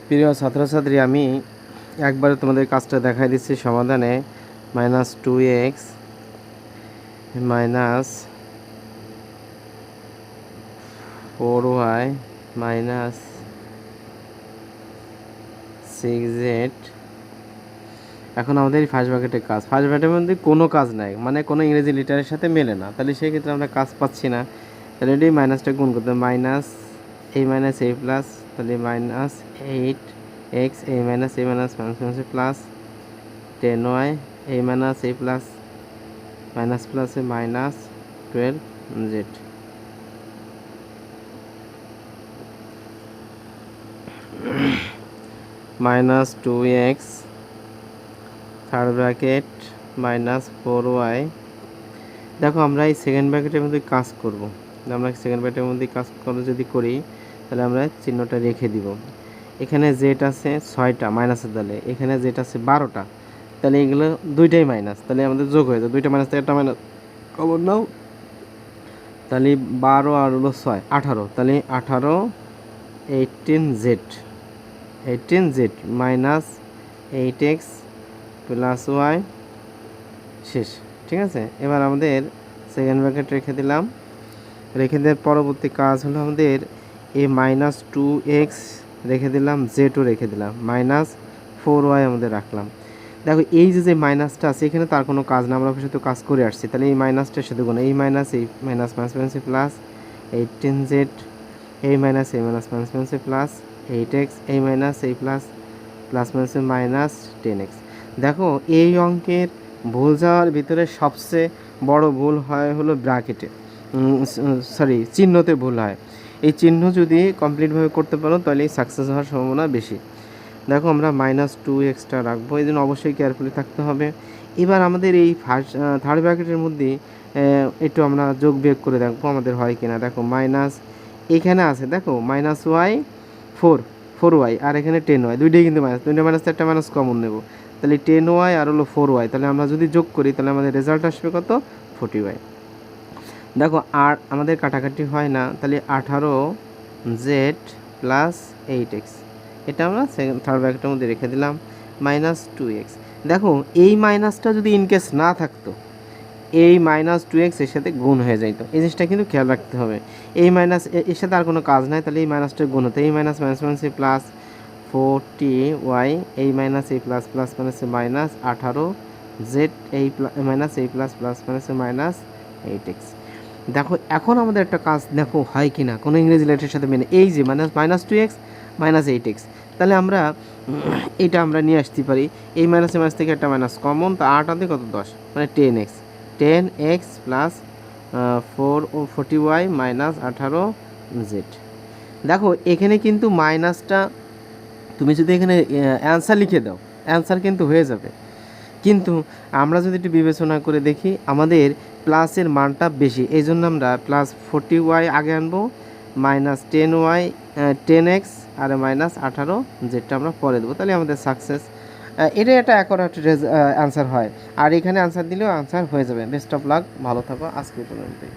প্রিয় ছাত্রছাত্রী, আমি একবারে তোমাদের কাজটা দেখাই দিচ্ছি সমাধানে। -2x minus 4y minus 6z। এখন আমাদের এই ফার্স্ট ব্র্যাকেটের কাজ, ফার্স্ট ব্র্যাকেটের মধ্যে কোনো কাজ নাই, মানে কোনো ইংরেজি লিটারের সাথে মেলে না, তাহলে সেই ক্ষেত্রে আমরা কাজ পাচ্ছি না। তাহলে এটি মাইনাসটা গুণ করতে হবে, minus a minus a plus, তাহলে minus 8x a minus a minus minus plus 10y a minus a plus minus প্লাসে minus 12z। -2x third bracket minus 4y। দেখো আমরা এই সেকেন্ড ব্র্যাকেটের মধ্যে কাজ করব। আমরা সেকেন্ড ব্র্যাকেটের মধ্যে কাজ যদি করি তাহলে আমরা চিহ্নটা রেখে দিব। এখানে জেড আছে 6টা মাইনাসের দলে, এখানে জেড আছে 12টা, তাহলে এগুলো দুইটাই মাইনাস, তাহলে আমাদের যোগ হয়ে যায়, দুইটা মাইনাস থেকে একটা মাইনাস খবর নাও। তাহলে 12 আর হলো 6 18, তাহলে 18 18z minus 8x plus y শেষ। ঠিক আছে, এবার আমাদের সেকেন্ড ব্র্যাকেট রেখে দিলাম। রেখে দেওয়ার পরবর্তী কাজ হলো আমাদের এই -2x রেখে দিলাম, জেডও রেখে দিলাম, মাইনাস 4y আমাদের রাখলাম। দেখো এই যে মাইনাসটা আছে এখানে তার কোনো কাজ না, আমরা শুধু কাজ করে আসছি, তাহলে এই মাইনাসটার সাথে গুণ, এই মাইনাস মাইনাস প্লাস 18z এই মাইনাস মাইনাস প্লাস 8x এই মাইনাস এই প্লাস প্লাস মাইনাস 10x। দেখো এই অঙ্কের ভুল যাওয়ার ভিতরে সবচেয়ে বড় ভুল হয় হলো ব্র্যাকেটে, চিহ্নতে ভুল হয়। এই চিহ্ন যদি কমপ্লিটভাবে করতে পারো তাহলে সাকসেস হওয়ার সম্ভাবনা বেশি। দেখো আমরা -2xটা রাখবো, এই জন্য অবশ্যই কেয়ারফুলি থাকতে হবে। এবার আমাদের এই থার্ড ব্র্যাকেটের মধ্যে একটু আমরা যোগ বিয়োগ করে দেখবো আমাদের হয় কিনা। দেখো মাইনাস এখানে আছে, দেখো -y 4y আর এখানে 10y, দুইটাই কিন্তু মাইনাস, দুইটা মাইনাস একটা মাইনাস কমন নেব, তাহলে 10y আর হলো 4y, তাহলে আমরা যদি যোগ করি তাহলে আমাদের রেজাল্ট আসবে কত 40y। দেখো আর আমাদের কাটাকাটি হয় না, তাহলে 18z প্লাস 8x এটা আমরা থার্ড ব্র্যাকেটের মধ্যে রেখে দিলাম, -2x। দেখো এই মাইনাসটা যদি ইনকেস না থাকতো, এই -2x এর সাথে গুণ হয়ে যাইতো, এই জিনিসটা কিন্তু খেয়াল রাখতে হবে। এই মাইনাস এর সাথে আর কোনো কাজ নাই, তাহলে এই মাইনাসটা গুণ হতো, এই মাইনাস প্লাস 40y এই মাইনাস এই প্লাস প্লাস মাইনাস 18z এই মাইনাস এই প্লাস প্লাস মাইনাস 8x। দেখো এখন আমাদের একটা কাজ দেখো হয় কি না কোনো ইংরেজি লেটারের সাথে মেনে, এই যে -2x মাইনাস 8x, তাহলে আমরা এটা আমরা নিয়ে আসতে পারি, এই মাইনাস থেকে একটা মাইনাস কমন, তা 8 আদে কত 10 মানে 10x plus 40y minus 18z। দেখো এখানে কিন্তু মাইনাসটা তুমি যদি এখানে অ্যান্সার লিখে দাও অ্যান্সার কিন্তু হয়ে যাবে, কিন্তু আমরা যদি একটু বিবেচনা করে দেখি আমাদের প্লাসের মানটা বেশি, এই জন্য আমরা প্লাস 40y আগে আনবো, -10y 10x আর -18 যেটা আমরা পরে দেবো, তাহলে আমাদের সাকসেস। এটা একটা অ্যাকোরেট অ্যান্সার হয়, আর এখানে অ্যান্সার দিলেও অ্যান্সার হয়ে যাবে। বেস্ট অফ লাক, ভালো থাকো, আজকে পর্যন্তই।